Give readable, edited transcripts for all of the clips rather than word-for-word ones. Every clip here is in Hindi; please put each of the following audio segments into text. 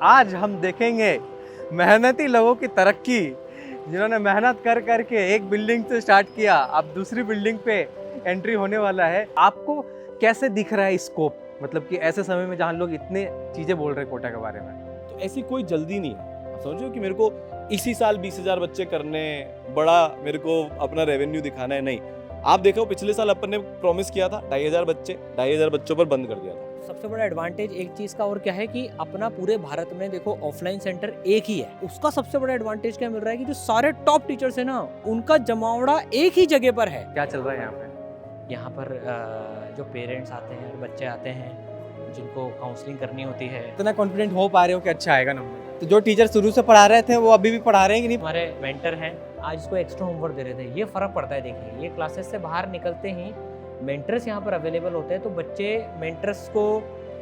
आज हम देखेंगे मेहनती लोगों की तरक्की, जिन्होंने मेहनत कर करके एक बिल्डिंग से स्टार्ट किया, अब दूसरी बिल्डिंग पे एंट्री होने वाला है। आपको कैसे दिख रहा है स्कोप, मतलब कि ऐसे समय में जहाँ लोग इतने चीजें बोल रहे हैं कोटा के बारे में? तो ऐसी कोई जल्दी नहीं है। आप समझो कि मेरे को इसी साल 20,000 बच्चे करने, बड़ा मेरे को अपना रेवेन्यू दिखाना है, नहीं। आप देखो पिछले साल अपन ने प्रॉमिस किया था 2,500 बच्चों पर बंद कर दिया था। सबसे बड़ा एडवांटेज एक चीज का और क्या है कि अपना पूरे भारत में देखो ऑफलाइन सेंटर एक ही है। उसका सबसे बड़ा एडवांटेज क्या मिल रहा है कि जो सारे टॉप टीचर्स है ना, उनका जमावड़ा एक ही जगह पर है। क्या चल रहा है यहाँ पे? यहाँ पर जो पेरेंट्स आते हैं, जो बच्चे आते हैं, जिनको काउंसलिंग करनी होती है। इतना कॉन्फिडेंट हो पा रहे हो कि अच्छा आएगा नंबर? तो जो टीचर शुरू से पढ़ा रहे थे वो अभी भी पढ़ा रहे हैं कि नहीं? हमारे मेंटर हैं, आज इसको एक्स्ट्रा होमवर्क दे रहे थे। ये फर्क पड़ता है। देखिए, ये क्लासेस से बाहर निकलते ही मेंटर्स यहाँ पर अवेलेबल होते हैं, तो बच्चे मेंटर्स को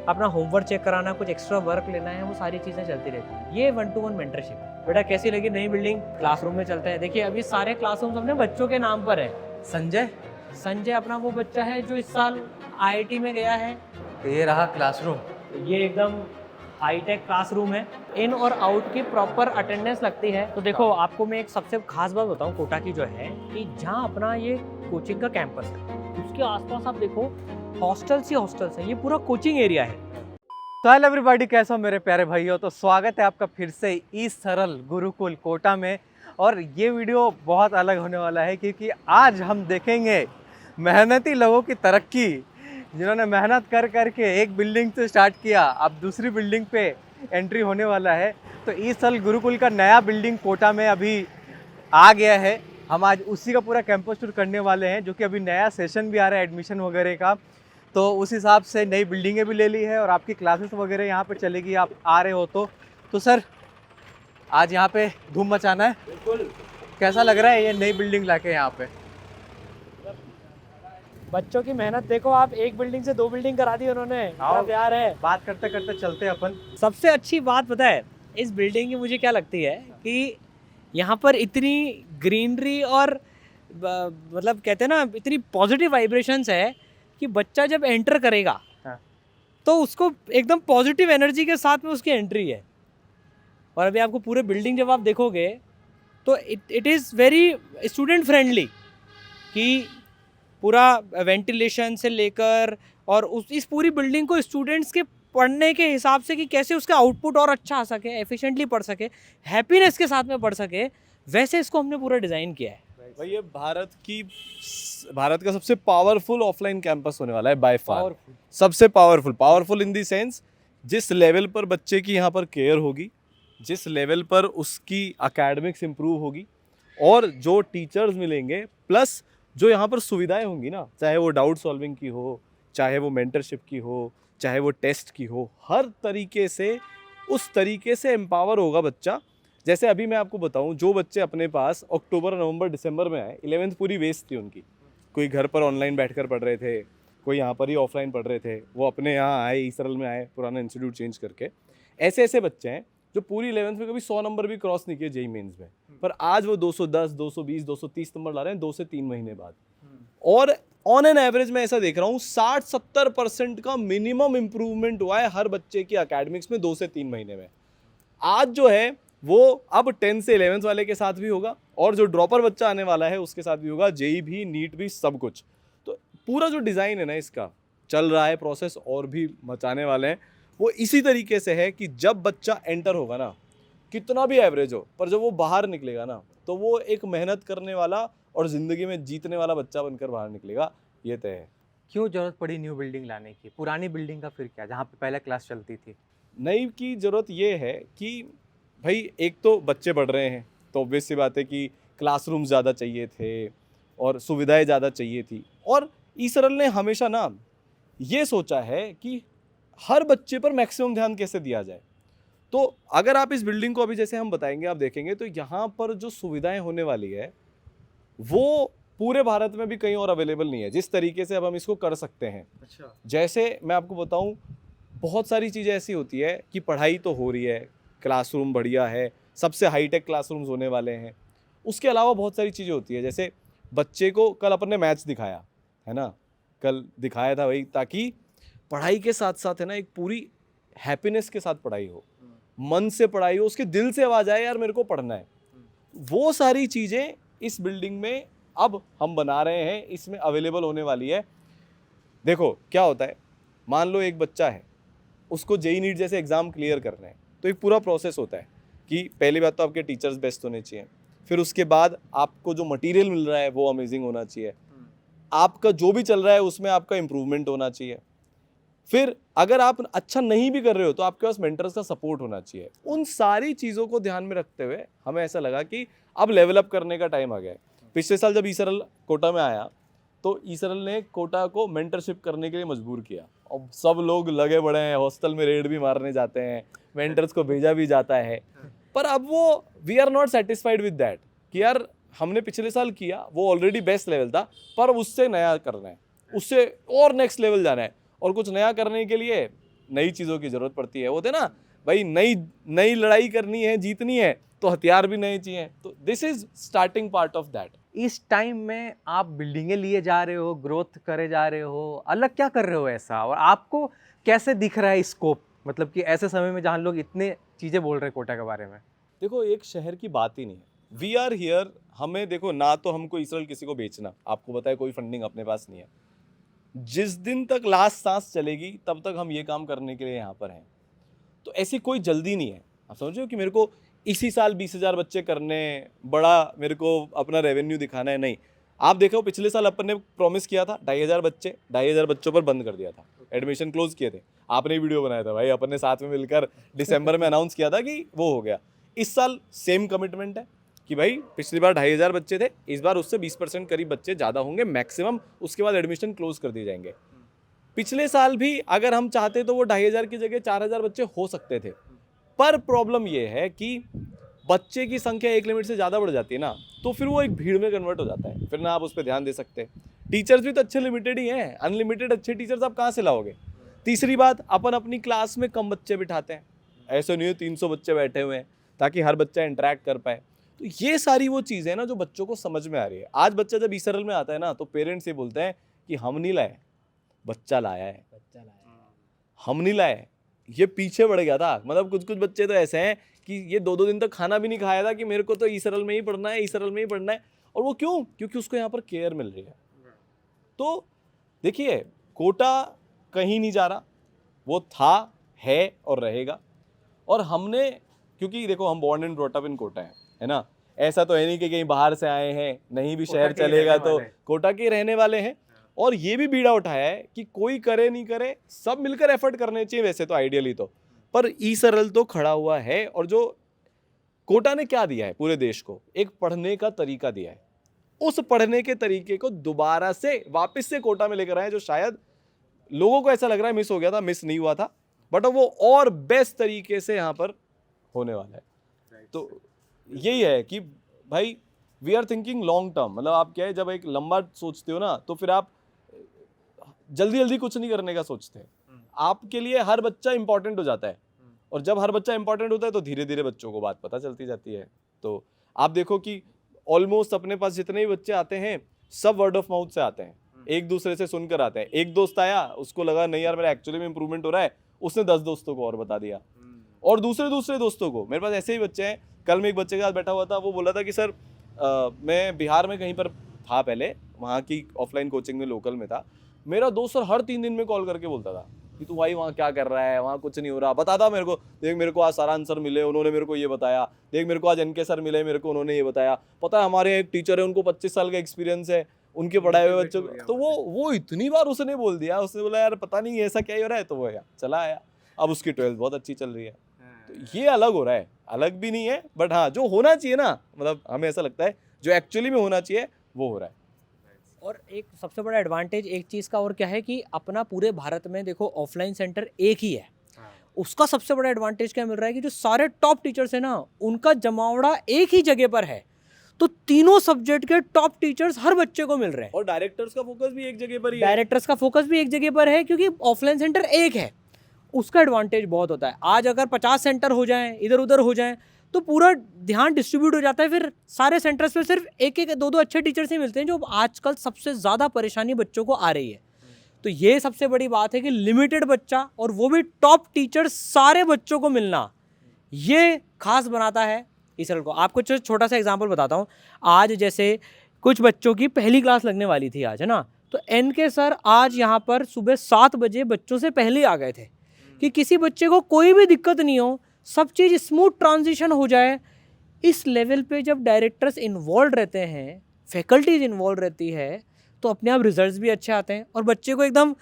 अपना होमवर्क चेक कराना, कुछ एक्स्ट्रा वर्क लेना है, वो सारी चीज़ें चलती रहती हैं। ये 1-to-1 मेंटरशिप। बेटा कैसी लगी नई बिल्डिंग? क्लासरूम में चलते हैं। देखिए अभी सारे क्लासरूम अपने बच्चों के नाम पर है। संजय अपना वो बच्चा है जो इस साल IIT में गया है। तो ये रहा क्लासरूम। ये एकदम हाईटेक क्लासरूम है। इन और आउट की प्रॉपर अटेंडेंस लगती है। तो देखो आपको मैं एक सबसे खास बात बताऊं कोटा की, जो है कि जहां अपना ये कोचिंग का कैंपस है, उसके आसपास आप देखो हॉस्टल्स ही हॉस्टल्स हैं। ये पूरा कोचिंग एरिया है। तो हेलो एवरीबॉडी, कैसे हो मेरे प्यारे भाइयों? तो स्वागत है आपका फिर से इस सरल गुरुकुल कोटा में। और ये वीडियो बहुत अलग होने वाला है क्योंकि आज हम देखेंगे मेहनती लोगों की तरक्की, जिन्होंने मेहनत कर करके एक बिल्डिंग से स्टार्ट किया, अब दूसरी बिल्डिंग पे एंट्री होने वाला है। तो इस साल गुरुकुल का नया बिल्डिंग कोटा में अभी आ गया है। हम आज उसी का पूरा कैंपस टूर करने वाले हैं, जो कि अभी नया सेशन भी आ रहा है एडमिशन वगैरह का। तो उस हिसाब से नई बिल्डिंगें भी ले ली है और आपकी क्लासेस वगैरह यहाँ पे चलेगी, आप आ रहे हो तो सर आज यहाँ पे धूम मचाना है। बिल्कुल। कैसा लग रहा है ये नई बिल्डिंग लाके यहाँ पे? बच्चों की मेहनत देखो आप, एक बिल्डिंग से 2 बिल्डिंग करा दी उन्होंने। आओ। प्यार है। बात करते करते चलते हैं अपन। सबसे अच्छी बात पता है इस बिल्डिंग की मुझे क्या लगती है कि यहाँ पर इतनी ग्रीनरी और मतलब कहते हैं ना, इतनी पॉजिटिव वाइब्रेशंस है कि बच्चा जब एंटर करेगा हाँ। तो उसको एकदम पॉजिटिव एनर्जी के साथ में उसकी एंट्री है। और अभी आपको पूरे बिल्डिंग जब आप देखोगे तो it is very student friendly, कि पूरा वेंटिलेशन से लेकर और इस पूरी बिल्डिंग को स्टूडेंट्स के पढ़ने के हिसाब से कि कैसे उसका आउटपुट और अच्छा आ सके, एफिशिएंटली पढ़ सके, हैप्पीनेस के साथ में पढ़ सके, वैसे इसको हमने पूरा डिज़ाइन किया है। भाई ये भारत का सबसे पावरफुल ऑफलाइन कैंपस होने वाला है बाय फार। सबसे पावरफुल इन दी सेंस, जिस लेवल पर बच्चे की यहाँ पर केयर होगी, जिस लेवल पर उसकी एकेडमिक्स इंप्रूव होगी, और जो टीचर्स मिलेंगे, प्लस जो यहाँ पर सुविधाएं होंगी ना, चाहे वो डाउट सॉल्विंग की हो, चाहे वो मेंटरशिप की हो, चाहे वो टेस्ट की हो, हर तरीके से उस तरीके से एम्पावर होगा बच्चा। जैसे अभी मैं आपको बताऊं, जो बच्चे अपने पास अक्टूबर, नवंबर, दिसंबर में आए, 11th पूरी वेस्ट थी उनकी। कोई घर पर ऑनलाइन बैठकर पढ़ रहे थे, कोई यहाँ पर ही ऑफलाइन पढ़ रहे थे, वो अपने यहाँ आए, ई सरल में आए, पुराना इंस्टीट्यूट चेंज करके। ऐसे बच्चे हैं जो पूरी 11th में कभी 100 नंबर भी क्रॉस नहीं किए जेईई मेंस में, पर आज वो 210, 220, 230 नंबर ला रहे हैं 2 से 3 महीने बाद। और ऑन एन एवरेज मैं ऐसा देख रहा हूँ 60-70% का मिनिमम इंप्रूवमेंट हुआ है हर बच्चे की एकेडमिक्स में 2 से 3 महीने में। आज जो है वो अब 10 से 11th वाले के साथ भी होगा, और जो ड्रॉपर बच्चा आने वाला है उसके साथ भी होगा, जेईई भी, नीट भी, सब कुछ। तो पूरा जो डिज़ाइन है ना, इसका चल रहा है प्रोसेस, और भी मचाने वाले हैं। वो इसी तरीके से है कि जब बच्चा एंटर होगा ना, कितना भी एवरेज हो, पर जब वो बाहर निकलेगा ना, तो वो एक मेहनत करने वाला और ज़िंदगी में जीतने वाला बच्चा बनकर बाहर निकलेगा, ये तय है। क्यों जरूरत पड़ी न्यू बिल्डिंग लाने की? पुरानी बिल्डिंग का फिर क्या, जहाँ पे पहले क्लास चलती थी? नई की ज़रूरत ये है कि भाई एक तो बच्चे बढ़ रहे हैं, तो ऑब्वियस सी बात है कि क्लासरूम ज़्यादा चाहिए थे और सुविधाएं ज़्यादा चाहिए थी। और ई सरल ने हमेशा ना ये सोचा है कि हर बच्चे पर मैक्सिमम ध्यान कैसे दिया जाए। तो अगर आप इस बिल्डिंग को अभी जैसे हम बताएंगे, आप देखेंगे, तो यहाँ पर जो सुविधाएं होने वाली है वो पूरे भारत में भी कहीं और अवेलेबल नहीं है, जिस तरीके से अब हम इसको कर सकते हैं। अच्छा। जैसे मैं आपको बताऊं, बहुत सारी चीज़ें ऐसी होती है कि पढ़ाई तो हो रही है, क्लासरूम बढ़िया है, सबसे हाईटेक क्लासरूम्स होने वाले हैं, उसके अलावा बहुत सारी चीज़ें होती है। जैसे बच्चे को कल अपन ने मैथ्स दिखाया है ना, कल दिखाया था भाई, ताकि पढ़ाई के साथ साथ है ना एक पूरी हैप्पीनेस के साथ पढ़ाई हो। मन से पढ़ाई हो, उसके दिल से आवाज आए यार मेरे को पढ़ना है, वो सारी चीजें इस बिल्डिंग में अब हम बना रहे हैं, इसमें अवेलेबल होने वाली है। देखो क्या होता है, मान लो एक बच्चा है, उसको जेई नीट जैसे एग्जाम क्लियर करना है, तो एक पूरा प्रोसेस होता है कि पहली बात तो आपके टीचर्स बेस्ट होने चाहिए, फिर उसके बाद आपको जो मटेरियल मिल रहा है वो अमेजिंग होना चाहिए, आपका जो भी चल रहा है उसमें आपका इम्प्रूवमेंट होना चाहिए, फिर अगर आप अच्छा नहीं भी कर रहे हो तो आपके पास मेंटर्स का सपोर्ट होना चाहिए। उन सारी चीज़ों को ध्यान में रखते हुए हमें ऐसा लगा कि अब लेवल अप करने का टाइम आ गया है। पिछले साल जब ईसरल कोटा में आया तो ईसरल ने कोटा को मेंटरशिप करने के लिए मजबूर किया, और सब लोग लगे बड़े हैं, हॉस्टल में रेड भी मारने जाते हैं, मेंटर्स को भेजा भी जाता है, पर अब वो we are not satisfied with that कि यार हमने पिछले साल किया वो ऑलरेडी बेस्ट लेवल था, पर उससे नया करना है, उससे और नेक्स्ट लेवल जाना है, और कुछ नया करने के लिए नई चीज़ों की ज़रूरत पड़ती है। वो थे ना भाई, नई लड़ाई करनी है, जीतनी है तो हथियार भी नए चाहिए, तो this is starting part of that. इस टाइम में आप बिल्डिंगें लिए जा रहे हो, ग्रोथ करे जा रहे हो, अलग क्या कर रहे हो ऐसा, और आपको कैसे दिख रहा है स्कोप, मतलब कि ऐसे समय में जहाँ लोग इतने चीज़ें बोल रहे हैं कोटा के बारे में? देखो एक शहर की बात ही नहीं है, वी आर हियर, हमें देखो ना तो हमको ईसरल किसी को बेचना, आपको पता है कोई फंडिंग अपने पास नहीं है, जिस दिन तक लास्ट सांस चलेगी तब तक हम ये काम करने के लिए यहाँ पर हैं, तो ऐसी कोई जल्दी नहीं है। आप समझो कि मेरे को इसी साल 20,000 बच्चे करने, बड़ा मेरे को अपना रेवेन्यू दिखाना है, नहीं। आप देखो पिछले साल अपन ने प्रॉमिस किया था 2,500 बच्चे, 2,500 बच्चों पर बंद कर दिया था, एडमिशन क्लोज किए थे, आपने वीडियो बनाया था भाई, अपन ने साथ में मिलकर दिसंबर में अनाउंस किया था कि वो हो गया। इस साल सेम कमिटमेंट है कि भाई पिछली बार 2,500 बच्चे थे, इस बार उससे 20% करीब बच्चे ज़्यादा होंगे मैक्सिमम, उसके बाद एडमिशन क्लोज कर दिए जाएंगे। पिछले साल भी अगर हम चाहते तो वो 2,500 की जगह 4,000 बच्चे हो सकते थे, पर प्रॉब्लम ये है कि बच्चे की संख्या एक लिमिट से ज़्यादा बढ़ जाती है ना, तो फिर वो एक भीड़ में कन्वर्ट हो जाता है, फिर ना आप उस पर ध्यान दे सकते। टीचर्स भी तो अच्छे लिमिटेड ही हैं, अनलिमिटेड अच्छे टीचर्स आप कहाँ से लाओगे। तीसरी बात, अपन अपनी क्लास में कम बच्चे बिठाते हैं, ऐसे नहीं है 300 बच्चे बैठे हुए हैं, ताकि हर बच्चा इंटरेक्ट कर पाए। तो ये सारी वो चीज़ें ना जो बच्चों को समझ में आ रही है। आज बच्चा जब ईसरल में आता है ना तो पेरेंट्स ये बोलते हैं कि हम नहीं लाए, बच्चा लाया है, हम नहीं लाए, ये पीछे बढ़ गया था। मतलब कुछ कुछ बच्चे तो ऐसे हैं कि ये 2-2 दिन तक खाना भी नहीं खाया था कि मेरे को तो ईसरल में ही पढ़ना है, ईसरल में ही पढ़ना है। और वो क्यों? क्योंकि उसको यहाँ पर केयर मिल रही है। तो देखिए कोटा कहीं नहीं जा रहा, वो था, है और रहेगा। और हमने, क्योंकि देखो हम born and brought up in Kota है ना, ऐसा तो है नहीं कि कहीं बाहर से आए हैं, नहीं भी शहर चलेगा तो कोटा के रहने वाले हैं। और ये भी बीड़ा उठाया है कि कोई करे नहीं करे, सब मिलकर एफर्ट करने चाहिए वैसे तो आइडियली तो, पर ईसरल तो खड़ा हुआ है। और जो कोटा ने क्या दिया है पूरे देश को, एक पढ़ने का तरीका दिया है, उस पढ़ने के तरीके को दोबारा से वापस से कोटा में लेकर आए, जो शायद लोगों को ऐसा लग रहा है मिस हो गया था, मिस नहीं हुआ था, बट वो और बेस्ट तरीके से यहाँ पर होने वाला है। तो यही है कि भाई we are thinking long term, मतलब आप क्या है, जब एक लंबा सोचते हो ना तो फिर आप जल्दी जल्दी कुछ नहीं करने का सोचते। आपके लिए हर बच्चा इंपॉर्टेंट हो जाता है, और जब हर बच्चा इंपॉर्टेंट होता है तो धीरे धीरे बच्चों को बात पता चलती जाती है। तो आप देखो कि ऑलमोस्ट अपने पास जितने भी बच्चे आते हैं सब वर्ड ऑफ माउथ से आते हैं, एक दूसरे से सुनकर आते हैं। एक दोस्त आया, उसको लगा नहीं यार मेरा एक्चुअली में इंप्रूवमेंट हो रहा है, उसने 10 दोस्तों को और बता दिया, और दूसरे दोस्तों को। मेरे पास ऐसे ही बच्चे हैं, कल मैं एक बच्चे के साथ बैठा हुआ था, वो बोला था कि सर मैं बिहार में कहीं पर था पहले, वहाँ की ऑफलाइन कोचिंग में लोकल में था, मेरा दोस्त सर हर 3 दिन में कॉल करके बोलता था कि तू भाई वहाँ क्या कर रहा है, वहाँ कुछ नहीं हो रहा, बताता मेरे को, देख मेरे को आज सारांश सर मिले, उन्होंने मेरे को ये बताया, देख मेरे को आज एनके सर मिले, मेरे को उन्होंने ये बताया, पता है हमारे एक टीचर है उनको 25 साल का एक्सपीरियंस है उनके पढ़ाए हुए बच्चों को। तो वो इतनी बार उसने बोल दिया, उसने बोला यार पता नहीं ऐसा क्या ही हो रहा है, तो वो चला आया, अब उसकी 12th बहुत अच्छी चल रही है। तो ये अलग हो रहा है, अलग भी नहीं है, बट हाँ जो होना चाहिए ना, मतलब हमें ऐसा लगता है जो एक्चुअली में होना चाहिए वो हो रहा है। और एक सबसे बड़ा एडवांटेज एक चीज़ का और क्या है कि अपना पूरे भारत में देखो ऑफलाइन सेंटर एक ही है, उसका सबसे बड़ा एडवांटेज क्या मिल रहा है कि जो सारे टॉप टीचर्स हैं ना, उनका जमावड़ा एक ही जगह पर है, तो तीनों सब्जेक्ट के टॉप टीचर्स हर बच्चे को मिल रहे हैं। और डायरेक्टर्स का फोकस भी एक जगह पर ही है, डायरेक्टर्स का फोकस भी एक जगह पर है, क्योंकि ऑफलाइन सेंटर एक है, उसका एडवांटेज बहुत होता है। आज अगर 50 सेंटर हो जाएं, इधर उधर हो जाएं, तो पूरा ध्यान डिस्ट्रीब्यूट हो जाता है, फिर सारे सेंटर्स पे सिर्फ एक एक 2-2 अच्छे टीचर्स ही मिलते हैं, जो आजकल सबसे ज़्यादा परेशानी बच्चों को आ रही है। तो ये सबसे बड़ी बात है कि लिमिटेड बच्चा, और वो भी टॉप टीचर सारे बच्चों को मिलना, ये खास बनाता है ईसरल को। आपको छोटा सा एग्जांपल बताता हूँ। आज जैसे कुछ बच्चों की पहली क्लास लगने वाली थी आज, है ना, तो एन के सर आज यहाँ पर सुबह 7 बजे बच्चों से पहले आ गए थे कि किसी बच्चे को कोई भी दिक्कत नहीं हो, सब चीज़ स्मूथ ट्रांजिशन हो जाए। इस लेवल पे जब डायरेक्टर्स इन्वॉल्व रहते हैं, फैकल्टीज इन्वॉल्व रहती है, तो अपने आप रिजल्ट्स भी अच्छे आते हैं और बच्चे को एकदम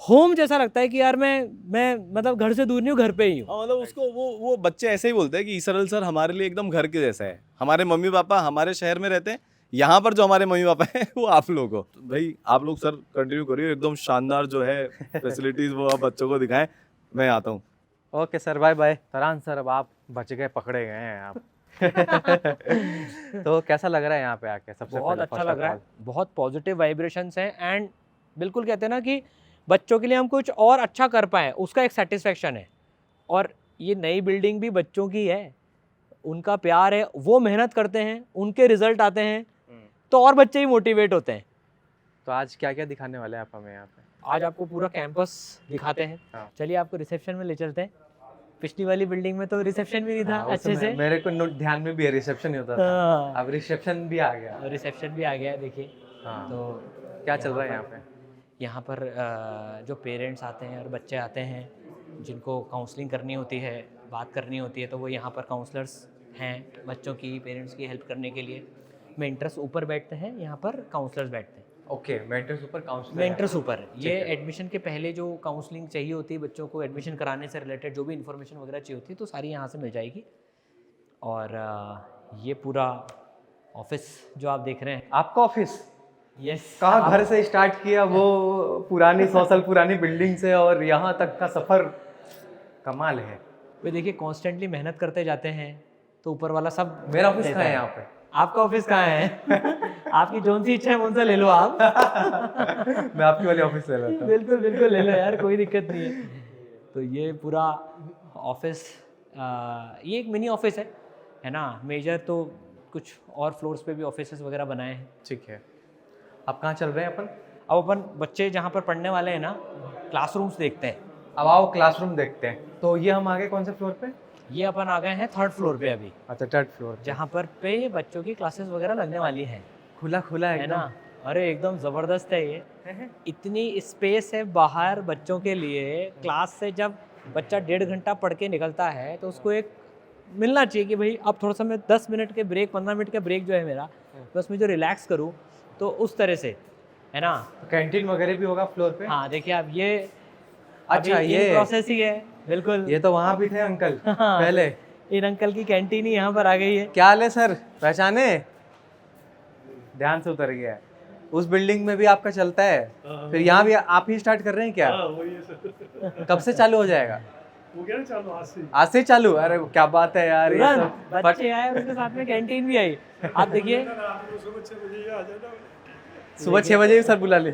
होम जैसा लगता है कि यार मैं मतलब घर से दूर नहीं हूँ, घर पे ही हूँ। मतलब उसको वो बच्चे ऐसे ही बोलते हैं कि ईसरल सर हमारे लिए एकदम घर के जैसा है। हमारे मम्मी पापा हमारे शहर में रहते हैं, यहाँ पर जो हमारे मम्मी पापा हैं वो आप लोग हो। तो भाई आप लोग सर कंटिन्यू करिए, एकदम शानदार जो है फैसिलिटीज वो आप बच्चों को दिखाएं। मैं आता हूँ। Okay sir, bye bye. Farhan sir, अब आप बच गए, पकड़े गए हैं आप। तो कैसा लग रहा है यहाँ पे आके? सबसे बहुत पहले अच्छा लग रहा है, बहुत पॉजिटिव वाइब्रेशंस हैं एंड बिल्कुल कहते हैं ना कि बच्चों के लिए हम कुछ और अच्छा कर पाएँ, उसका एक सेटिस्फेक्शन है। और ये नई बिल्डिंग भी बच्चों की है, उनका प्यार है, वो मेहनत करते हैं, उनके रिजल्ट आते हैं, तो और बच्चे ही मोटिवेट होते हैं। तो आज क्या क्या दिखाने वाले हैं आप हमें यहाँ पे? आज आपको पूरा कैंपस दिखाते हैं। हाँ। चलिए आपको रिसेप्शन में ले चलते हैं। पिछली वाली बिल्डिंग में तो रिसेप्शन भी नहीं था हाँ, अच्छे से। मेरे को ध्यान में भी है, रिसेप्शन ही होता था। हाँ, अब रिसेप्शन भी आ गया। रिसेप्शन भी आ गया है, देखिए। हाँ। तो क्या चल रहा है यहाँ पे? यहाँ पर जो पेरेंट्स आते हैं और बच्चे आते हैं, जिनको काउंसलिंग करनी होती है, बात करनी होती है, तो वो यहाँ पर काउंसलर्स हैं बच्चों की, पेरेंट्स की हेल्प करने के लिए। मेंटर्स ऊपर बैठते हैं, यहाँ पर काउंसलर्स बैठते हैं। ओके, मेंटर्स ऊपर, काउंसलर मेंटर्स ऊपर। ये एडमिशन के पहले जो काउंसलिंग चाहिए होती है बच्चों को, एडमिशन कराने से रिलेटेड जो भी इन्फॉर्मेशन वगैरह चाहिए होती है, तो सारी यहाँ से मिल जाएगी। और ये पूरा ऑफिस जो आप देख रहे हैं, आपका ऑफिस? यस। कहाँ घर से स्टार्ट किया वो पुरानी 100 साल पुरानी बिल्डिंग से, और यहाँ तक का सफर कमाल है। वे देखिए कॉन्स्टेंटली मेहनत करते जाते हैं, तो ऊपर वाला सब मेरा ऑफिस देता कहाँ है यहाँ पे? आपका ऑफिस कहाँ है? आपकी जोन सी इच्छा है उनसे ले लो आप। मैं आपकी वाली ऑफिस से लेता हूँ। बिल्कुल बिल्कुल ले लो यार, कोई दिक्कत नहीं है। तो ये पूरा ऑफिस, ये एक मिनी ऑफिस है ना। मेजर तो कुछ और फ्लोर्स पे भी ऑफिसेस वगैरह बनाए हैं। ठीक है, अब कहाँ चल रहे हैं अपन? अब अपन बच्चे जहाँ पर पढ़ने वाले हैं ना, क्लासरूम्स देखते हैं। अब आओ क्लासरूम देखते हैं। तो ये हम आगे कौन से फ्लोर पे? ये अपन आ गए हैं 3rd फ्लोर पे अभी, अच्छा, 3rd फ्लोर, जहाँ पर पे बच्चों की क्लासेस वगैरह लगने वाली हैं। खुला खुला है एकदम। ना, अरे एकदम ज़बरदस्त है ये। इतनी स्पेस है बाहर बच्चों के लिए। क्लास से जब बच्चा 1.5 घंटा पढ़ के निकलता है, तो उसको एक मिलना चाहिए कि भाई अब थोड़ा सा मैं 10 मिनट के ब्रेक, 15 मिनट का ब्रेक जो है मेरा, बस मैं जो रिलैक्स करूँ, तो उस तरह से, है ना। कैंटीन वगैरह भी होगा फ्लोर पे? हाँ देखिए आप, ये अच्छा, ये प्रोसेस ही है। बिल्कुल, ये तो वहाँ भी थे अंकल हाँ। पहले। इन अंकल की कैंटीन ही यहाँ पर आ गई है। क्या हाल है सर, पहचाने? ध्यान से उतर गया है। उस बिल्डिंग में भी आपका चलता है, फिर यहाँ भी आप ही स्टार्ट कर रहे हैं क्या? वही है सर। कब से चालू हो जाएगा? वो क्या चालू आज से? आज से चालू? अरे क्या बात है यार, ये तुरंत तो बच्चे आए, उसके साथ में कैंटीन भी आई। आप देखिए रात को सुबह 6 बजे आ जाना। सुबह 6 बजे भी सर बुला ले।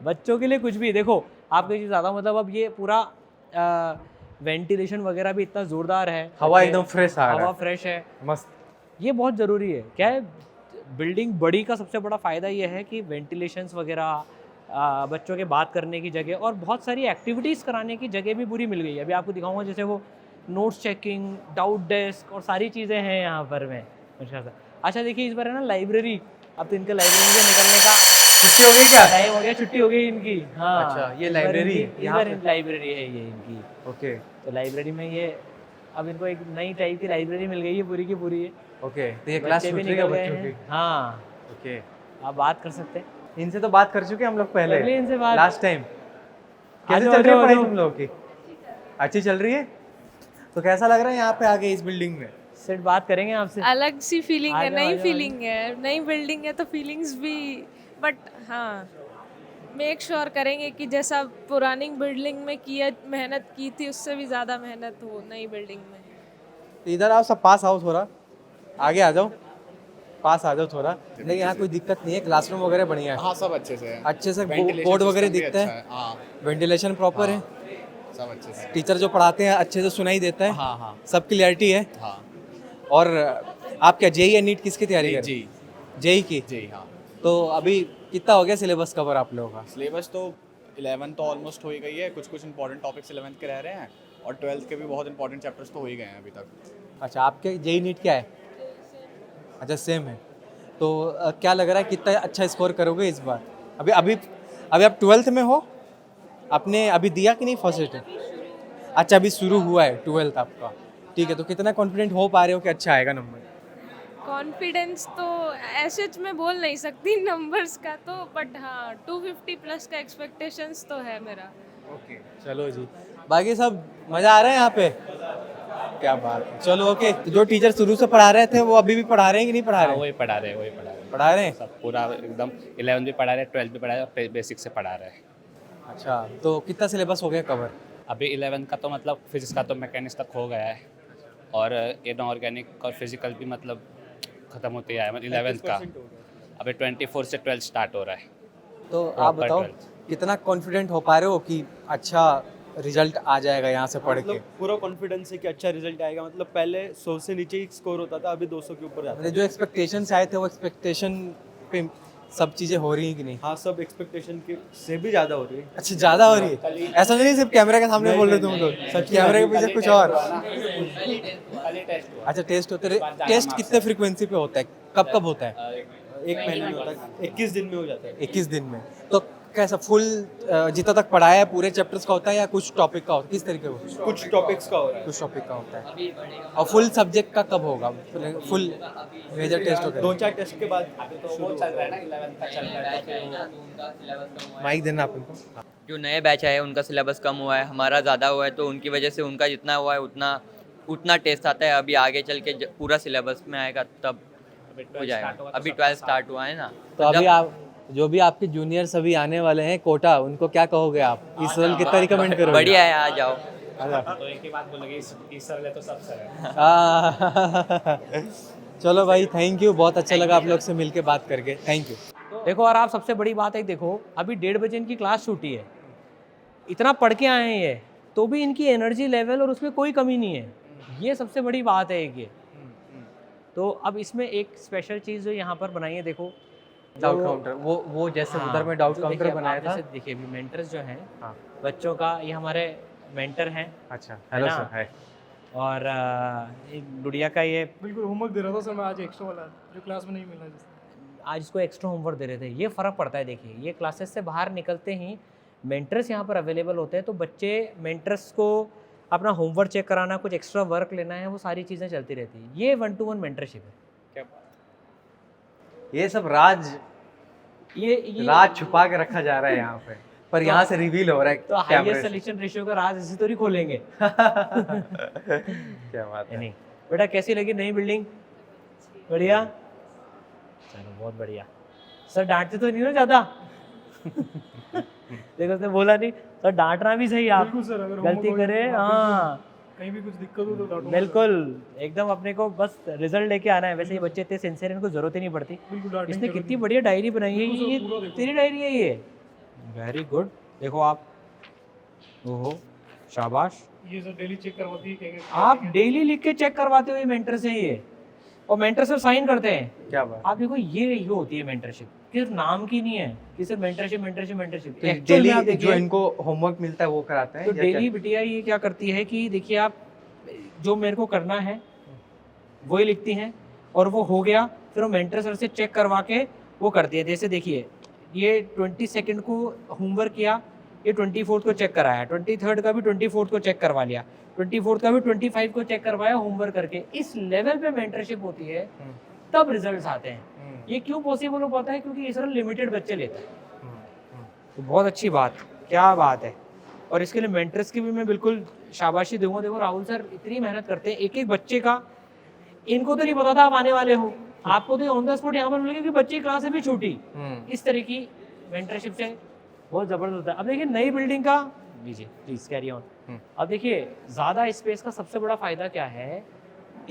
बच्चों के लिए कुछ भी देखो, आपको चीज़ ज़्यादा मतलब, अब ये पूरा वेंटिलेशन वगैरह भी इतना ज़ोरदार है, हवा एकदम फ्रेश आ रहा हवा है, फ्रेश है, मस्त। ये बहुत ज़रूरी है। क्या है, बिल्डिंग बड़ी का सबसे बड़ा फ़ायदा ये है कि वेंटिलेशंस वगैरह, बच्चों के बात करने की जगह और बहुत सारी एक्टिविटीज़ कराने की जगह भी पूरी मिल गई है। अभी आपको दिखाऊंगा, जैसे वो नोट्स चेकिंग, डाउट डेस्क और सारी चीज़ें हैं यहाँ पर में। अच्छा देखिए, इस बार है ना लाइब्रेरी, अब तो इनके लाइब्रेरी से निकलने का छुट्टी हो गई क्या? टाइम हो गया, छुट्टी हो गई इनकी। हाँ, अच्छा, ये इस बार लाइब्रेरी इनकी- है इस यहाँ बार पे? लाइब्रेरी है ये इनकी। ओके तो लाइब्रेरी में ये अब इनको एक नई टाइप की लाइब्रेरी मिल गई है, पूरी की पूरी है। ओके, तो ये क्लास बच्चे भी छूट रही है निकल गए बच्चों हैं। की? हाँ, ओके, आप बात कर सकते हैं। इनसे तो बात कर चुके हम लोग पहले, कर ली इनसे बात। Last time. कैसे जाओ, चल रही है जाओ, पढ़ाई जाओ। तुम लोगों की? अच्छी चल रही है? तो कैसा लग रहा है यहाँ पे आके इस बिल्डिंग में? सिर्फ बात करेंगे आपसे। अलग सी फीलिंग आ है, जाओ, आ नई जाओ, फीलिंग है, नई बिल्डिंग है तो फीलिंग्स भी, बट हाँ मेक श्योर करेंगे कि जैसा पुरानी बिल्डिंग में किया मेहनत की थी, उससे भी ज़्यादा मेहनत हो नई बिल्डिंग में। तो इधर आओ, सब पास आओ, थोड़ा आगे आ जाओ, पास आ जाओ थोड़ा। लेकिन यहाँ कोई दिक्कत नहीं है, क्लासरूम वगैरह बढ़िया है, हाँ सब अच्छे से है। अच्छे से Ventilation बोर्ड वगैरह system भी दिखता अच्छा है, हाँ वेंटिलेशन प्रॉपर है, सब अच्छे से। टीचर जो पढ़ाते हैं अच्छे से सुनाई देता है, हाँ हाँ सब क्लियरिटी है। हाँ और आप क्या जेई या नीट किसकी तैयारी कर? जी जेई की। जी हाँ। तो अभी कितना हो गया सिलेबस कवर आप लोगों का? सिलेबस तो 11 तो ऑलमोस्ट हो ही गई है, कुछ कुछ इंपॉर्टेंट टॉपिक्स 11th के रह रहे हैं और 12th के भी बहुत इंपॉर्टेंट चैप्टर्स तो हो ही गए हैं अभी तक। अच्छा, आपके जेई नीट क्या है? अच्छा, सेम है। तो क्या लग रहा है कितना अच्छा स्कोर करोगे इस बार? अभी अभी अभी आप 12th में हो? आपने अभी दिया कि नहीं फर्स्ट? अच्छा, अभी शुरू हुआ है 12th आपका, ठीक है। तो कितना कॉन्फिडेंट हो पा रहे हो कि अच्छा आएगा नंबर? कॉन्फिडेंस तो ऐसे मैं बोल नहीं सकती नंबर्स का तो, बट हाँ 250 प्लस का एक्सपेक्टेशंस तो है मेरा। ओके, चलो जी। बाकी सब मज़ा आ रहा है यहाँ पे? क्या बात है। चलो ओके। तो जो टीचर शुरू से पढ़ा रहे थे वो अभी भी पढ़ा रहे हैं कि नहीं पढ़ा रहे हैं? वही पढ़ा रहे हैं, वही पढ़ा रहे हैं, पढ़ा रहे हैं। सब पूरा एकदम 11th भी पढ़ा रहे हैं, 12th भी पढ़ा रहे हैं और बेसिक से पढ़ा रहे हैं। अच्छा, तो कितना सिलेबस हो गया कवर? अभी 11th का तो मतलब फिजिक्स का तो मैकेनिक्स तक हो गया है और इनऑर्गेनिक और फिजिकल भी मतलब ख़त्म होते आया मतलब 11th का। अभी 24 से 12th स्टार्ट हो रहा है। तो आप Proper बताओ 12th। कितना कॉन्फिडेंट हो पा रहे हो कि अच्छा रिजल्ट आ जाएगा यहाँ से पढ़ के? मतलब पूरा कॉन्फिडेंस है कि अच्छा रिजल्ट आएगा। मतलब पहले 100 से नीचे ही स्कोर होता था, अभी 200 के ऊपर जाता मतलब जो एक्सपेक्टेशंस आए थे वो एक्सपेक्टेशन पे सब चीज़ें हो रही हैं कि नहीं? है। हाँ, सब एक्सपेक्टेशन के से भी ज़्यादा हो रही है। अच्छा, ज़्यादा हो रही है? ऐसा नहीं सिर्फ कैमरे के सामने बोल रहे तुम लोग, सच कैमरे के पीछे कुछ और? खाली टेस्ट हुआ। अच्छा, टेस्ट होते हैं। टेस्ट कितने फ्रीक्वेंसी पे होता है, कब कब होता है? एक महीने में होता है, 21 दिन में हो जाता है। 21 दिन में। तो कैसा फुल जितना तक पढ़ाया है पूरे चैप्टर्स का होता है या कुछ टॉपिक का होता है? किस तरीके का? कुछ टॉपिक्स का हो रहा है। कुछ टॉपिक का होता है। और फुल सब्जेक्ट का कब होगा? फुल मेजर टेस्ट होगा? 2-4 टेस्ट के बाद तो वो चल रहा है ना 11th का चल रहा है तो फिर माइक देना आप इनको। जो नए बैच आए हैं उनका सिलेबस कम हुआ है, हमारा ज़्यादा हुआ है, तो उनकी वजह से उनका जितना हुआ है उतना टेस्ट आता है। अभी आगे चल के पूरा सिलेबस में आएगा तब हो जाएगा। अभी 12 स्टार्ट हुआ है ना। तो अभी आप जो भी आपके जूनियर्स अभी आने वाले हैं कोटा, उनको क्या कहोगे आप? इस साल कितना रिकमेंड करोगे? बढ़िया है, आ जाओ। तो एक ही बात बोलोगे इस सरल है तो सब सरल है। चलो भाई, थैंक यू। बहुत अच्छा लगा आप लोग से मिलके बात करके। Thank you. देखो, और आप सबसे बड़ी बात है, देखो अभी 1:30 बजे इनकी क्लास छूटी है, इतना पढ़ के आए हैं ये, तो भी इनकी एनर्जी लेवल और उसमें कोई कमी नहीं है। ये सबसे बड़ी बात है एक ये। तो अब इसमें एक स्पेशल चीज़ जो यहाँ पर बनाई है, देखो डाउट काउंटर, वो जैसे हाँ, उधर में डाउट तो काउंटर देखिए, बनाया आप था। जैसे देखिए अभी मेंटर्स जो हैं हाँ। बच्चों का, ये हमारे मेंटर हैं। अच्छा, है हेलो ना? सर। हाय। और एक गुड़िया का ये बिल्कुल होमवर्क दे रहा था सर मैं आज एक्स्ट्रा वाला जो क्लास में नहीं मिला जिससे। आज इसको एक्स्ट्रा होमवर्क दे रहे थे। ये फ़र्क पड़ता है। देखिए, ये क्लासेस से बाहर निकलते ही मेंटर्स यहाँ पर अवेलेबल होते हैं, तो बच्चे मेंटर्स को अपना होमवर्क चेक कराना, कुछ एक्स्ट्रा वर्क लेना है, वो सारी चीज़ें चलती रहती हैं। ये 1-to-1 मेंटरशिप है। ये सब राज छुपा के रखा जा रहा है यहाँ पे, पर यहाँ से रिवील हो रहा है। तो हाईएस्ट सिलेक्शन रेशियो का राज इसी तो नहीं खोलेंगे। क्या बात है। नहीं बेटा, कैसी लगी नई बिल्डिंग? बढ़िया, चलो बहुत बढ़िया। सर डांटते तो नहीं हो ज़्यादा? देखो, उसने बोला नहीं सर, डांटना भी सही, आप बिल्कुल सर, अगर गलती homework करे, वगैरह हाँ कहीं भी कुछ दिक्कत हो तो डांटो। बिल्कुल, एकदम अपने को बस रिजल्ट लेके आना है। वैसे ये बच्चे इतने सिंसियर, इनको जरूरत ही नहीं पड़ती। बिल्कुल डांटने की इसने जरूरत कितनी नहीं। बढ़िया डायरी बनाई है। बिल्कुल सर, ये पूरा देखो। तेरी डायरी है ये? Very good. देखो आप, ओहो शाबाश। ये सर डेली चेक करवाती है क्या आप डेली लिख के चेक करवाते हो ये मेंटर से, ये और मेंटर से साइन करते हैं। क्या बात। आप देखो, ये होती है मेंटरशिप। सिर्फ नाम की नहीं है कि सिर्फ मेंटरशिप। तो डेली जो इनको होमवर्क मिलता है वो कराते हैं? तो या डेली क्या? बिटिया ये क्या करती है कि देखिए, आप जो मेरे को करना है वही लिखती हैं, और वो हो गया, फिर वो मेंटर सर से चेक करवा के वो करती है। जैसे देखिए, ये 22 को होमवर्क किया, ये 24 को चेक कराया, 23 का भी 24 को चेक करवा लिया, 24 का भी 25 को चेक करवाया होमवर्क करके। इस लेवल पे मेंटरशिप होती है, तब रिजल्ट्स आते हैं। ये क्यों पॉसिबल हो पाता है? क्योंकि इस तरह लिमिटेड बच्चे लेते हैं। तो बहुत अच्छी बात, क्या बात है। और इसके लिए मेंटर्स की भी मैं बिल्कुल शाबाशी दूंगा। देखो राहुल सर इतनी मेहनत करते हैं एक एक बच्चे का। इनको तो नहीं पता था आप आने वाले हो, आपको तो ऑन द स्पॉट यहाँ पर मिलेगा कि बच्चे की क्लास अभी छूटी। इस तरह की मेंटरशिप से बहुत ज़बरदस्त होता है। अब देखिए नई बिल्डिंग का, लीजिए प्लीज कैरी ऑन। अब देखिए, ज़्यादा स्पेस का सबसे बड़ा फ़ायदा क्या है?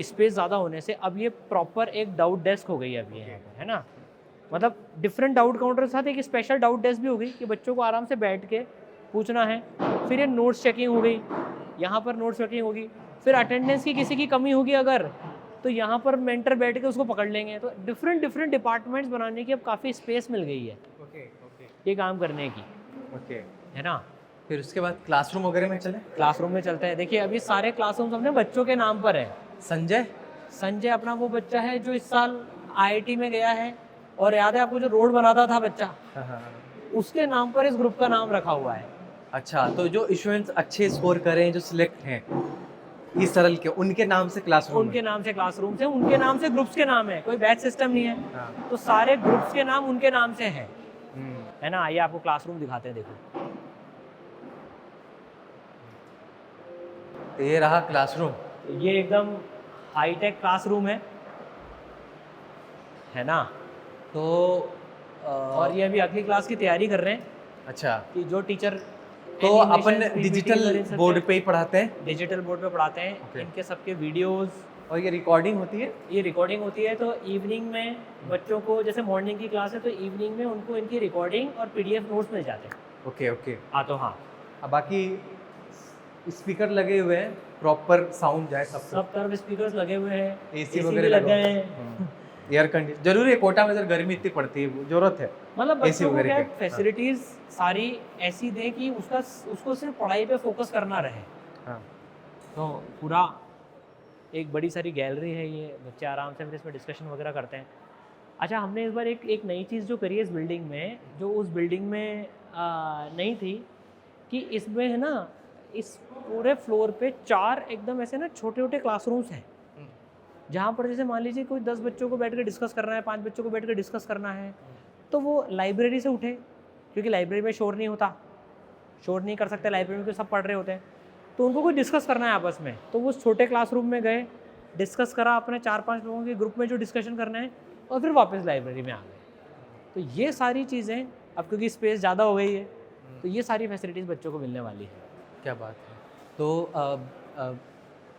स्पेस ज़्यादा होने से अब ये प्रॉपर एक डाउट डेस्क हो गई है अभी यहाँ पर, है ना। मतलब डिफरेंट डाउट काउंटर के साथ एक स्पेशल डाउट डेस्क भी हो गई कि बच्चों को आराम से बैठ के पूछना है। फिर ये नोट्स चेकिंग हो गई, यहाँ पर नोट्स चेकिंग होगी। फिर अटेंडेंस की किसी की कमी होगी अगर, तो यहाँ पर मेंटर बैठ के उसको पकड़ लेंगे। तो डिफरेंट डिपार्टमेंट्स बनाने की अब काफ़ी स्पेस मिल गई है ये काम करने की, ओके, है ना। फिर उसके बाद क्लासरूम वगैरह में चले। क्लासरूम में चलते हैं। देखिए अभी सारे क्लासरूम अपने बच्चों के नाम पर हैं। संजय, संजय अपना वो बच्चा है जो इस साल IIT में गया है, और याद है आपको जो रोड बनाता था बच्चा, उसके नाम पर इस ग्रुप का नाम रखा हुआ है। अच्छा, तो जो स्टूडेंट्स अच्छे स्कोर करें, जो सिलेक्ट हैं इस सरल के, उनके नाम से क्लासरूम उनके नाम से क्लासरूम से, उनके नाम से ग्रुप्स के नाम है, कोई बैच सिस्टम नहीं है। हाँ। तो सारे ग्रुप्स के नाम उनके नाम से हैं, है ना। आइए आपको क्लासरूम दिखाते हैं। देखो ये रहा क्लासरूम। ये एकदम हाईटेक क्लासरूम है ना। तो और ये अभी अगली क्लास की तैयारी कर रहे हैं अच्छा, कि जो टीचर तो अपन डिजिटल बोर्ड पे ही पढ़ाते हैं। डिजिटल बोर्ड पे पढ़ाते हैं। Okay. इनके सबके वीडियोस, और ये रिकॉर्डिंग होती है। ये रिकॉर्डिंग होती है। तो इवनिंग में बच्चों को, जैसे मॉर्निंग की क्लास है तो इवनिंग में उनको इनकी रिकॉर्डिंग और PDF नोट्स मिल जाते हैं। Okay okay. हाँ तो हाँ, अब बाकी स्पीकर लगे हुए हैं, प्रॉपर साउंड जाए सब तरफ स्पीकर्स लगे हुए हैं, AC AC वगैरह भी लग लगा गए हैं। एयर कंडीशन जरूरी है, कोटा में इधर गर्मी इतनी पड़ती है, जरूरत है मतलब AC बच्चों को वगैरह क्या के। फैसिलिटीज सारी ऐसी दें कि उसको सिर्फ पढ़ाई पे फोकस करना रहे। हाँ। तो पूरा एक बड़ी सारी गैलरी है, ये बच्चे आराम से इसमें डिस्कशन वगैरह करते हैं। अच्छा, हमने इस बार एक नई चीज़ जो करी है इस बिल्डिंग में, जो उस बिल्डिंग में नहीं थी, कि इसमें है ना, इस पूरे फ्लोर पे 4 एकदम ऐसे ना छोटे छोटे क्लासरूम्स हैं, जहाँ पर जैसे मान लीजिए कोई 10 बच्चों को बैठ कर डिस्कस करना है, 5 बच्चों को बैठ कर डिस्कस करना है, तो वो लाइब्रेरी से उठे, क्योंकि लाइब्रेरी में शोर नहीं होता, शोर नहीं कर सकते लाइब्रेरी में, क्योंकि सब पढ़ रहे होते हैं। तो उनको कोई डिस्कस करना है आपस में, तो वो छोटे क्लासरूम में गए, डिस्कस करा अपने 4-5 लोगों के ग्रुप में जो डिस्कशन करना है, और फिर वापस लाइब्रेरी में आ गए। तो ये सारी चीज़ें अब क्योंकि स्पेस ज़्यादा हो गई है, तो ये सारी फैसिलिटीज़ बच्चों को मिलने वाली है। क्या बात है। तो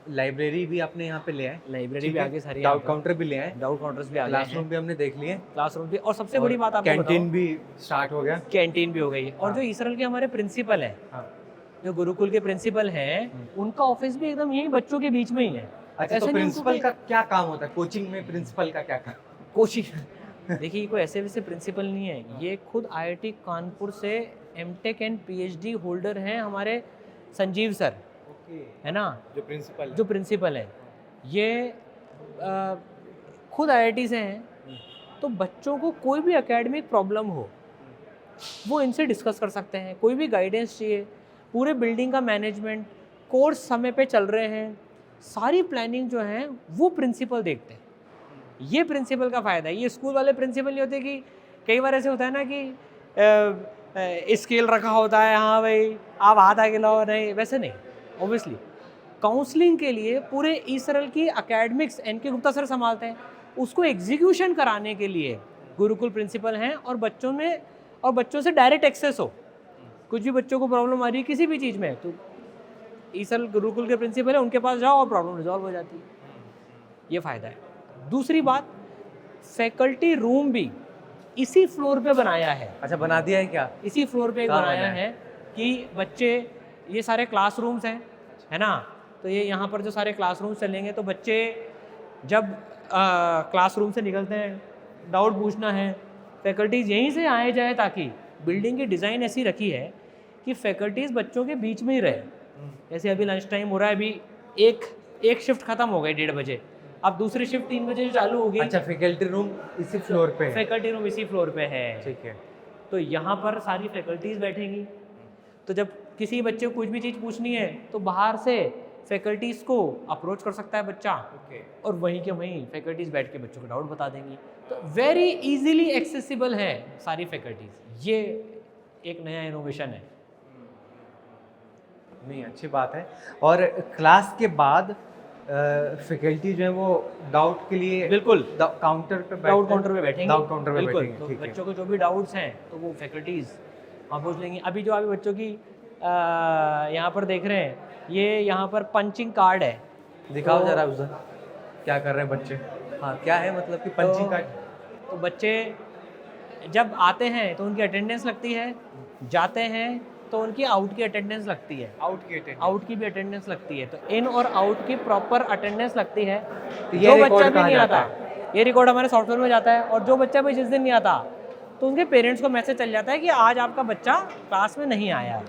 लाइब्रेरी भी आपने यहाँ पे ले आए, लाइब्रेरी भी आगे सारी, डाउट काउंटर भी ले आए, डाउट काउंटर्स भी आ गए, क्लासरूम भी हमने देख लिए, क्लासरूम भी, और सबसे बड़ी बात आपको कैंटीन भी स्टार्ट हो गया। कैंटीन भी हो गई है। और जो ईसरल के हमारे प्रिंसिपल हैं, जो गुरुकुल के प्रिंसिपल हैं, उनका ऑफिस भी एकदम यही बच्चों के बीच में ही है। अच्छा, तो प्रिंसिपल का क्या काम होता है कोचिंग में? प्रिंसिपल का क्या काम? कोचिंग देखिए, कोई ऐसे वैसे प्रिंसिपल नहीं है, ये खुद IIT कानपुर से MTech एंड PhD होल्डर हैं हमारे संजीव सर, है ना, जो प्रिंसिपल है। ये खुद IIT से हैं। तो बच्चों को कोई भी एकेडमिक प्रॉब्लम हो, वो इनसे डिस्कस कर सकते हैं। कोई भी गाइडेंस चाहिए, पूरे बिल्डिंग का मैनेजमेंट, कोर्स समय पे चल रहे हैं, सारी प्लानिंग जो है वो प्रिंसिपल देखते हैं। ये प्रिंसिपल का फ़ायदा है। ये स्कूल वाले प्रिंसिपल नहीं होते कि कई बार ऐसे होता है ना कि स्केल रखा होता है, हाँ भाई आप हाथ आगे लाओ, नहीं वैसे नहीं। ऑब्वियसली काउंसलिंग के लिए पूरे ईसरल की एकेडमिक्स NK गुप्ता सर संभालते हैं, उसको एग्जीक्यूशन कराने के लिए गुरुकुल प्रिंसिपल हैं, और बच्चों से डायरेक्ट एक्सेस हो। कुछ भी बच्चों को प्रॉब्लम आ रही है किसी भी चीज़ में, तो ईसरल गुरुकुल के प्रिंसिपल है, उनके पास जाओ और प्रॉब्लम रिजॉल्व हो जाती है। ये फ़ायदा है। दूसरी बात, फैकल्टी रूम भी इसी फ्लोर पे बनाया है। अच्छा, बना दिया है क्या? इसी फ्लोर पे बनाया है कि बच्चे, ये सारे क्लासरूम्स हैं, है ना, तो ये यहाँ पर जो सारे क्लासरूम्स चलेंगे, तो बच्चे जब क्लासरूम से निकलते हैं, डाउट पूछना है, फैकल्टीज़ यहीं से आए जाए, ताकि बिल्डिंग की डिज़ाइन ऐसी रखी है कि फैकल्टीज़ बच्चों के बीच में ही रहे। जैसे अभी लंच टाइम हो रहा है, अभी एक शिफ्ट खत्म हो गई 1:30 बजे, अब दूसरी शिफ्ट 3 बजे चालू होगी। अच्छा, फैकल्टी रूम इसी फ्लोर पे है? फैकल्टी रूम इसी फ्लोर पे है। ठीक है। तो यहाँ पर सारी फैकल्टीज़ बैठेंगी, तो जब किसी बच्चे को कुछ भी चीज़ पूछनी है, तो बाहर से फैकल्टीज़ को अप्रोच कर सकता है बच्चा, और वहीं के वहीं फैकल्टीज़ बैठ के बच्चों को डाउट बता देंगी। तो वेरी इजीली एक्सेसिबल है सारी फैकल्टीज़। ये एक नया इनोवेशन है। नहीं, अच्छी बात है। और क्लास के बाद फैकल्टी जो है वो डाउट के लिए बिल्कुल काउंटर पे डाउट काउंटर पे बैठेंगे। डाउट काउंटर पे बिल्कुल, बैठेंगे। तो ठीक है। बच्चों को जो भी डाउट्स हैं, तो वो फैकल्टीज़ वहाँ पूछ लेंगी। अभी जो बच्चों की यहाँ पर देख रहे हैं, ये यहाँ पर पंचिंग कार्ड है। दिखाओ तो- जरा उधर क्या कर रहे हैं बच्चे। हाँ, क्या है मतलब कि पंचिंग कार्ड? तो बच्चे जब आते हैं तो उनकी अटेंडेंस लगती है, जाते हैं तो उनकी आउट की अटेंडेंस लगती है, आउट की भी अटेंडेंस लगती है। तो इन और आउट की प्रॉपर अटेंडेंस लगती है। ये जो रिकॉर्ड बच्चा भी कहाँ नहीं जाता आता, ये रिकॉर्ड हमारे सॉफ्टवेयर में जाता है, और जो बच्चा भी जिस दिन नहीं आता, तो उनके पेरेंट्स को मैसेज चल जाता है कि आज आपका बच्चा क्लास में नहीं आया है।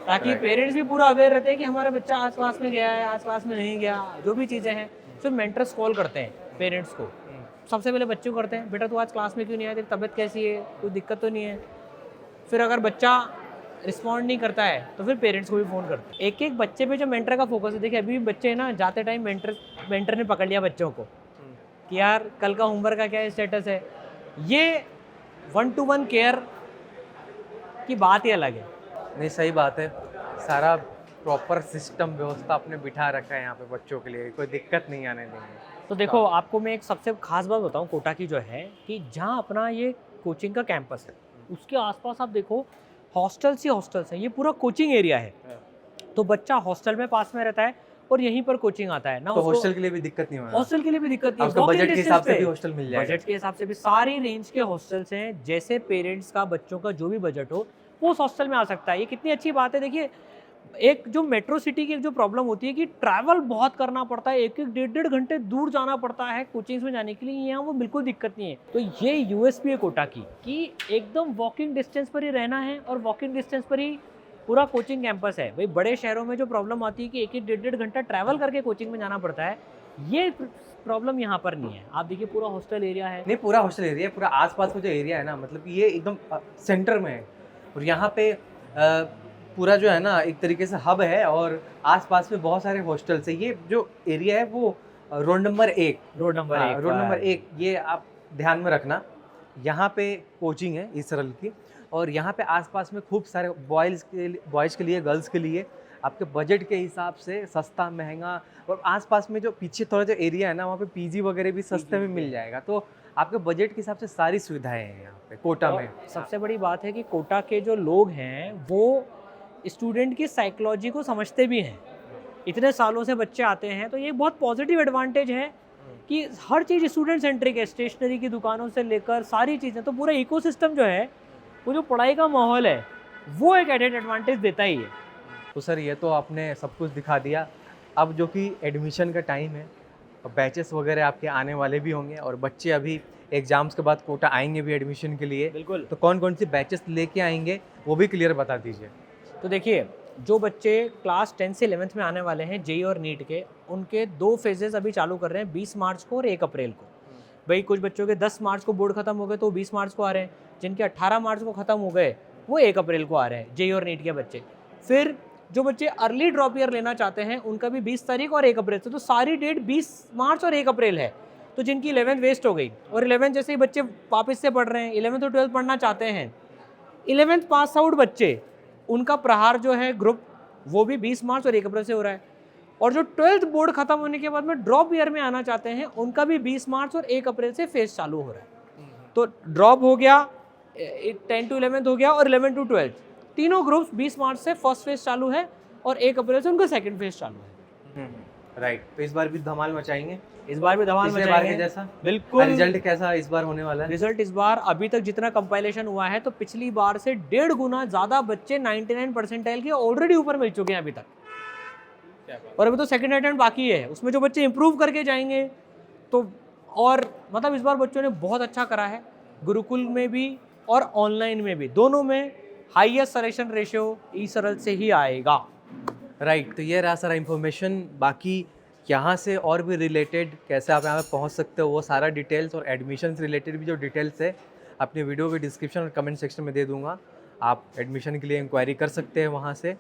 ताकि पेरेंट्स भी पूरा अवेयर रहते हैं कि हमारा बच्चा आज क्लास में गया है, आज क्लास में नहीं गया, जो भी चीज़ें हैं। फिर मेंटर्स कॉल करते हैं पेरेंट्स को, सबसे पहले बच्चों को करते हैं, बेटा तू आज क्लास में क्यों नहीं आया, तेरी तबीयत कैसी है, कोई दिक्कत तो नहीं है। फिर अगर बच्चा रिस्पॉन्ड नहीं करता है तो फिर पेरेंट्स को भी फ़ोन करते हैं। एक एक बच्चे पे जो मेंटर का फोकस है, देखिए अभी भी बच्चे ना जाते टाइम मेंटर ने पकड़ लिया बच्चों को कि यार कल का होमवर्क का क्या स्टेटस है। ये 1-to-1 केयर की बात ही अलग है। नहीं, सही बात है। सारा प्रॉपर सिस्टम व्यवस्था आपने बिठा रखा है यहाँ पे बच्चों के लिए, कोई दिक्कत नहीं आने देंगे। तो देखो आपको मैं एक सबसे खास बात बताऊँ कोटा की जो है, कि जहाँ अपना ये कोचिंग का कैंपस है उसके आसपास आप देखो हॉस्टल्स ही हॉस्टल्स हैं, ये पूरा कोचिंग एरिया है। तो बच्चा हॉस्टल में पास में रहता है और यहीं पर कोचिंग आता है ना। तो हॉस्टल के लिए भी दिक्कत नहीं होगा, हॉस्टल के लिए भी दिक्कत नहीं आपका बजट के हिसाब से भी हॉस्टल मिल जाएगा। बजट के हिसाब से भी सारी रेंज के हॉस्टल्स हैं, जैसे पेरेंट्स का बच्चों का जो भी बजट हो वो उस हॉस्टल में आ सकता है। ये कितनी अच्छी बात है। देखिए एक जो मेट्रो सिटी की एक जो प्रॉब्लम होती है कि ट्रैवल बहुत करना पड़ता है, एक एक डेढ़ घंटे दूर जाना पड़ता है कोचिंग्स में जाने के लिए, यहाँ वो बिल्कुल दिक्कत नहीं है। तो ये यूएसपी है कोटा की कि एकदम वॉकिंग डिस्टेंस पर ही रहना है और वॉकिंग डिस्टेंस पर ही पूरा कोचिंग कैंपस है। भाई बड़े शहरों में जो प्रॉब्लम आती है कि एक एक डेढ़ घंटा ट्रैवल करके कोचिंग में जाना पड़ता है, ये प्रॉब्लम यहाँ पर नहीं है। आप देखिए पूरा हॉस्टल एरिया है। नहीं, पूरा हॉस्टल एरिया है, पूरा आसपास का जो एरिया है ना, मतलब ये एकदम सेंटर में है और यहाँ पे पूरा जो है ना एक तरीके से हब है और आसपास में बहुत सारे हॉस्टल्स है। ये जो एरिया है वो रोड नंबर 1 रोड नंबर 1 ये आप ध्यान में रखना। यहाँ पे कोचिंग है ई सरल की और यहाँ पे आसपास में खूब सारे बॉयज़ के लिए गर्ल्स के लिए आपके बजट के हिसाब से सस्ता महंगा, और आसपास में जो पीछे थोड़ा जो एरिया है ना वहाँ पे पीजी वगैरह भी सस्ते में मिल जाएगा। तो आपके बजट के हिसाब से सारी सुविधाएं हैं यहाँ पे कोटा में। सबसे बड़ी बात है कि कोटा के जो लोग हैं वो स्टूडेंट की साइकोलॉजी को समझते भी हैं। इतने सालों से बच्चे आते हैं तो ये बहुत पॉजिटिव एडवांटेज है कि हर चीज़ स्टूडेंट सेंट्रिक है, स्टेशनरी की दुकानों से लेकर सारी चीज़ें। तो पूरा इकोसिस्टम जो है, वो जो पढ़ाई का माहौल है, वो एक एडेड एडवांटेज देता ही है। तो सर ये तो आपने सब कुछ दिखा दिया। अब जो कि एडमिशन का टाइम है, बैचेस वगैरह आपके आने वाले भी होंगे और बच्चे अभी एग्जाम्स के बाद कोटा आएंगे भी एडमिशन के लिए। बिल्कुल। तो कौन कौन सी बैचेस लेके आएंगे वो भी क्लियर बता दीजिए। तो देखिए जो बच्चे क्लास 10 से 11th में आने वाले हैं जेई और नीट के, उनके 2 फेजेस अभी चालू कर रहे हैं, 20 मार्च को और 1 अप्रैल को। भाई कुछ बच्चों के 10 मार्च को बोर्ड खत्म हो गए तो 20 मार्च को आ रहे हैं, जिनके 18 मार्च को ख़त्म हो गए वो 1 अप्रैल को आ रहे हैं जेई और नीट के बच्चे। फिर जो बच्चे अर्ली ड्रॉप ईयर लेना चाहते हैं उनका भी 20 तारीख और 1 अप्रैल से। तो सारी डेट 20 मार्च और 1 अप्रैल है। तो जिनकी 11th वेस्ट हो गई और 11th जैसे ही बच्चे वापस से पढ़ रहे हैं, 11th और 12th पढ़ना चाहते हैं, 11th पास आउट बच्चे, उनका प्रहार जो है ग्रुप वो भी 20 मार्च और 1 अप्रैल से हो रहा है। और जो 12th बोर्ड खत्म होने के बाद में ड्रॉप ईयर में आना चाहते हैं उनका भी 20 मार्च और 1 अप्रैल से फेज चालू हो रहा है। तो ड्रॉप हो गया, 10 to 11th हो गया और 11 to 12th, तीनों ग्रुप्स 20 मार्च से फर्स्ट फेज चालू है और 1 अप्रैल से उनका सेकंड फेज चालू है। राइट। तो इस बार भी धमाल मचाएंगे, इस बार भी धमाल पिछले बार मचाएंगे के जैसा। बिल्कुल। रिजल्ट कैसा इस बार होने वाला है? रिजल्ट इस बार अभी तक जितना कंपाइलेशन हुआ है तो पिछली बार से 1.5 गुना ज़्यादा बच्चे 99 परसेंटाइल के ऑलरेडी ऊपर मिल चुके हैं अभी तक, और अभी तो सेकंड अटेम्प्ट बाकी है, उसमें जो बच्चे इंप्रूव करके जाएंगे तो और मतलब इस बार बच्चों ने बहुत अच्छा करा है। गुरुकुल में भी और ऑनलाइन में भी, दोनों में हाईएस्ट सिलेक्शन रेशियो ई सरल से ही आएगा। राइट। तो ये रहा सारा इन्फॉर्मेशन। बाकी यहाँ से और भी रिलेटेड कैसे आप यहाँ पे पहुँच सकते हो वो सारा डिटेल्स और एडमिशन से रिलेटेड भी जो डिटेल्स है अपनी वीडियो के डिस्क्रिप्शन और कमेंट सेक्शन में दे दूँगा। आप एडमिशन के लिए इंक्वायरी कर सकते हैं वहाँ से।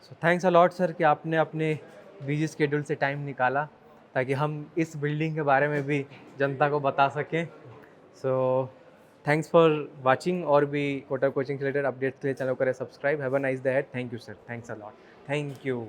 So thanks a lot sir कि आपने अपने बिजी स्केड्यूल से टाइम निकाला ताकि हम इस बिल्डिंग के बारे में भी जनता को बता सकें। So thanks for watching. और भी कोटा कोचिंग से रिलेटेड अपडेट्स के लिए चैनल करें subscribe. Have a nice day ahead. Thank you sir, thanks a lot, thank you.